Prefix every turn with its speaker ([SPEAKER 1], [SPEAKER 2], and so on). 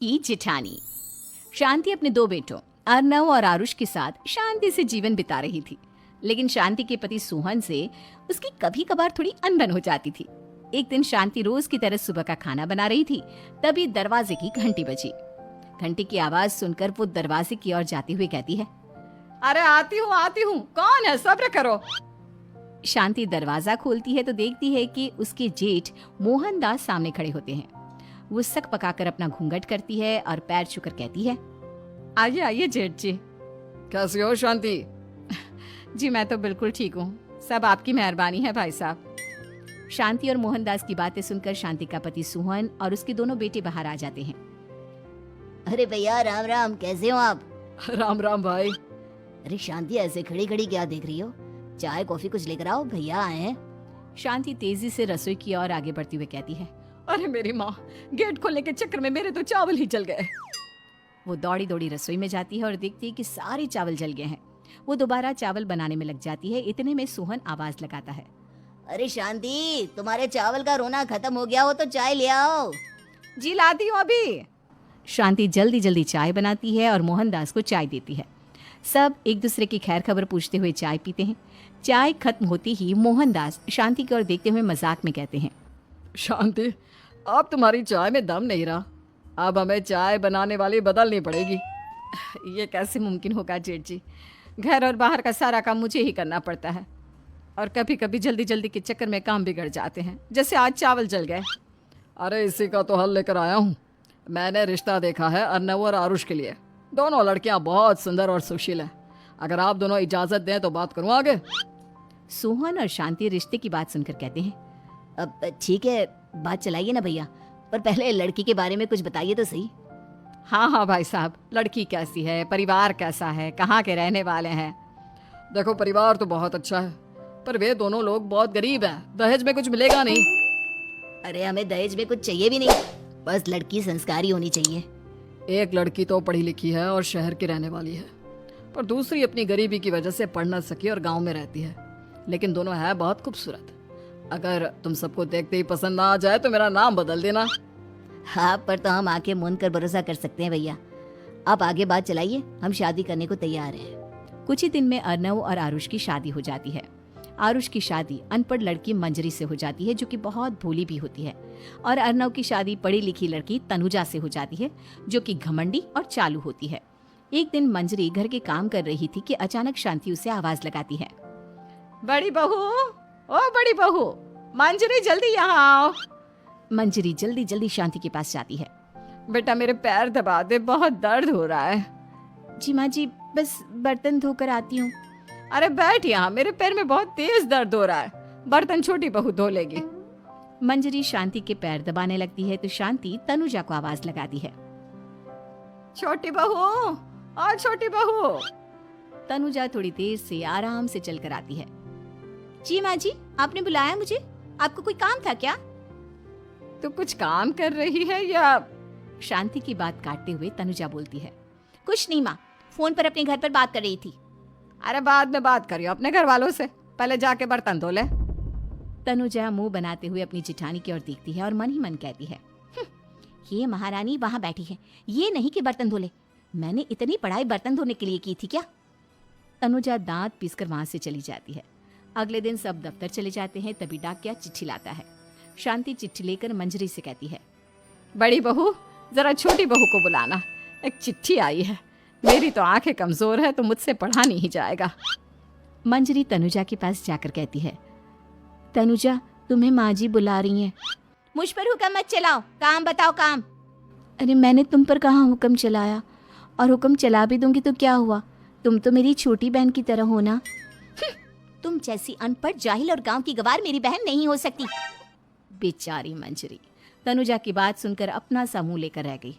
[SPEAKER 1] की जिठानी। शांति अपने दो बेटों अर्नव और आरुष के साथ शांति से जीवन बिता रही थी, लेकिन शांति के पति सोहन से उसकी कभी कभार थोड़ी अनबन हो जाती थी। एक दिन शांति रोज की तरह सुबह का खाना बना रही थी, तभी दरवाजे की घंटी बजी। घंटी की आवाज सुनकर वो दरवाजे की ओर जाती हुई कहती है,
[SPEAKER 2] अरे आती हूँ, कौन है? सब्र करो।
[SPEAKER 1] शांति दरवाजा खोलती है तो देखती है कि उसके जेठ मोहनदास सामने खड़े होते हैं। वो सक पकाकर अपना घूंघट करती है और पैर छूकर कहती है,
[SPEAKER 2] आइए आइए जेठ जी। कैसी हो शांति?
[SPEAKER 1] जी मैं तो बिल्कुल ठीक हूँ, सब आपकी मेहरबानी है भाई साहब। शांति और मोहनदास की बातें सुनकर शांति का पति सोहन और उसके दोनों बेटे बाहर आ जाते हैं।
[SPEAKER 3] अरे भैया राम राम, कैसे हो आप?
[SPEAKER 2] राम राम भाई।
[SPEAKER 3] अरे शांति, ऐसे खड़ी खड़ी क्या देख रही हो? चाय कॉफी कुछ लेकर आओ, भैया आए हैं।
[SPEAKER 1] शांति तेजी से रसोई की ओर आगे बढ़ती हुई कहती है,
[SPEAKER 2] अरे मेरी माँ, गेट खोलने के चक्कर में मेरे तो चावल ही जल गए।
[SPEAKER 1] वो दौड़ी दौड़ी रसोई में जाती है और देखती है कि सारे चावल जल गए हैं। वो दोबारा चावल बनाने में लग जाती है। इतने में सोहन आवाज लगाता है,
[SPEAKER 3] अरे शांति, तुम्हारे चावल का रोना खत्म हो गया हो तो चाय ले आओ।
[SPEAKER 2] जी लाती हूँ अभी।
[SPEAKER 1] शांति जल्दी जल्दी चाय बनाती है और मोहनदास को चाय देती है। सब एक दूसरे की खैर खबर पूछते हुए चाय पीते हैं। चाय खत्म होती ही मोहनदास शांति की ओर देखते हुए मजाक में कहते हैं,
[SPEAKER 2] शांति, अब तुम्हारी चाय में दम नहीं रहा, अब हमें चाय बनाने वाली बदलनी पड़ेगी।
[SPEAKER 1] ये कैसे मुमकिन होगा जेठ जी? घर और बाहर का सारा काम मुझे ही करना पड़ता है और कभी कभी जल्दी जल्दी के चक्कर में काम बिगड़ जाते हैं, जैसे आज चावल जल गए।
[SPEAKER 2] अरे इसी का तो हल लेकर आया हूँ। मैंने रिश्ता देखा है अर्नव और आरुष के लिए। दोनों लड़कियां बहुत सुंदर और सुशील हैं। अगर आप दोनों इजाजत दें तो बात करूँ आगे।
[SPEAKER 1] सोहन और शांति रिश्ते की बात सुनकर कहते हैं,
[SPEAKER 3] अब ठीक है, बात चलाइए ना भैया, पर पहले लड़की के बारे में कुछ बताइए तो सही।
[SPEAKER 1] हाँ भाई साहब, लड़की कैसी है, परिवार कैसा है, कहाँ के रहने वाले हैं?
[SPEAKER 2] देखो, परिवार तो बहुत अच्छा है, पर वे दोनों लोग बहुत गरीब हैं। दहेज में कुछ मिलेगा नहीं।
[SPEAKER 3] अरे हमें दहेज में कुछ चाहिए भी नहीं, बस लड़की संस्कारी होनी चाहिए।
[SPEAKER 2] एक लड़की तो पढ़ी लिखी है और शहर की रहने वाली है, पर दूसरी अपनी गरीबी की वजह से पढ़ न सकी और गांव में रहती है, लेकिन दोनों है बहुत खूबसूरत। अगर तुम सबको देखते ही पसंद ना आ जाए तो मेरा नाम बदल देना।
[SPEAKER 3] हाँ, पर तो हम आंखें मूंद कर भरोसा कर सकते हैं भैया। आप आगे बात चलाइए, हम शादी करने को तैयार हैं।
[SPEAKER 1] कुछ ही दिन में अर्नव और आरुष की शादी हो जाती है। आरुष की शादी अनपढ़ लड़की मंजरी से हो जाती है, जो कि बहुत भोली भी होती है, और अर्नव की शादी पढ़ी लिखी लड़की तनुजा से हो जाती है, जो कि घमंडी और चालू होती है। एक दिन मंजरी घर के काम कर रही थी कि अचानक शांति उसे आवाज लगाती है,
[SPEAKER 2] बड़ी बहू, ओ बड़ी बहू, मंजरी जल्दी यहाँ आओ।
[SPEAKER 1] मंजरी जल्दी जल्दी शांति के पास जाती है।
[SPEAKER 2] बेटा मेरे पैर दबा दे, बहुत दर्द हो रहा है।
[SPEAKER 1] जी माँ जी, बस बर्तन धोकर आती हूँ।
[SPEAKER 2] अरे बैठ यहाँ, मेरे पैर में बहुत तेज दर्द हो रहा है, बर्तन छोटी बहू धो लेगी।
[SPEAKER 1] मंजरी शांति के पैर दबाने लगती है तो शांति तनुजा को आवाज लगाती है,
[SPEAKER 2] छोटी बहू, और छोटी बहू।
[SPEAKER 1] तनुजा थोड़ी देर से आराम से चलकर आती है। जी माँ जी, आपने बुलाया मुझे? आपको कोई काम था क्या?
[SPEAKER 2] तो कुछ काम कर रही है या?
[SPEAKER 1] शांति की बात काटते हुए तनुजा बोलती है, कुछ नहीं माँ, फोन पर अपने घर पर बात कर रही थी।
[SPEAKER 2] अरे बाद में बात करियो अपने घर वालों से, पहले जाके बर्तन धो ले।
[SPEAKER 1] तनुजा मुंह बनाते हुए अपनी जिठानी की ओर देखती है और मन ही मन कहती है, ये महारानी वहाँ बैठी है, ये नहीं कि बर्तन धो ले। मैंने इतनी पढ़ाई बर्तन धोने के लिए की थी क्या? तनुजा दांत पीसकर वहां से चली जाती है। अगले दिन सब दफ्तर चले जाते हैं, तभी डाकिया चिट्ठी लाता है। शांति चिट्ठी लेकर मंजरी से कहती है,
[SPEAKER 2] बड़ी बहू, जरा छोटी बहू को बुलाना, एक चिट्ठी आई है। मेरी तो आंखें कमजोर है, तो मुझसे पढ़ा नहीं जाएगा।
[SPEAKER 1] मंजरी तनुजा के पास जाकर कहती है, तनुजा, तुम्हें माँ जी बुला रही हैं।
[SPEAKER 3] मुझ पर हुक्म मत चलाओ, काम बताओ काम।
[SPEAKER 1] अरे मैंने तुम पर कहाँ हुक्म चलाया, और हुक्म चला भी दूंगी तो क्या हुआ? तुम तो मेरी छोटी बहन की तरह हो ना।
[SPEAKER 3] तुम जैसी अनपढ़, जाहिल और गांव की गवार मेरी बहन नहीं हो सकती।
[SPEAKER 1] बेचारी मंजरी तनुजा की बात सुनकर अपना सा मुंह लेकर रह गई।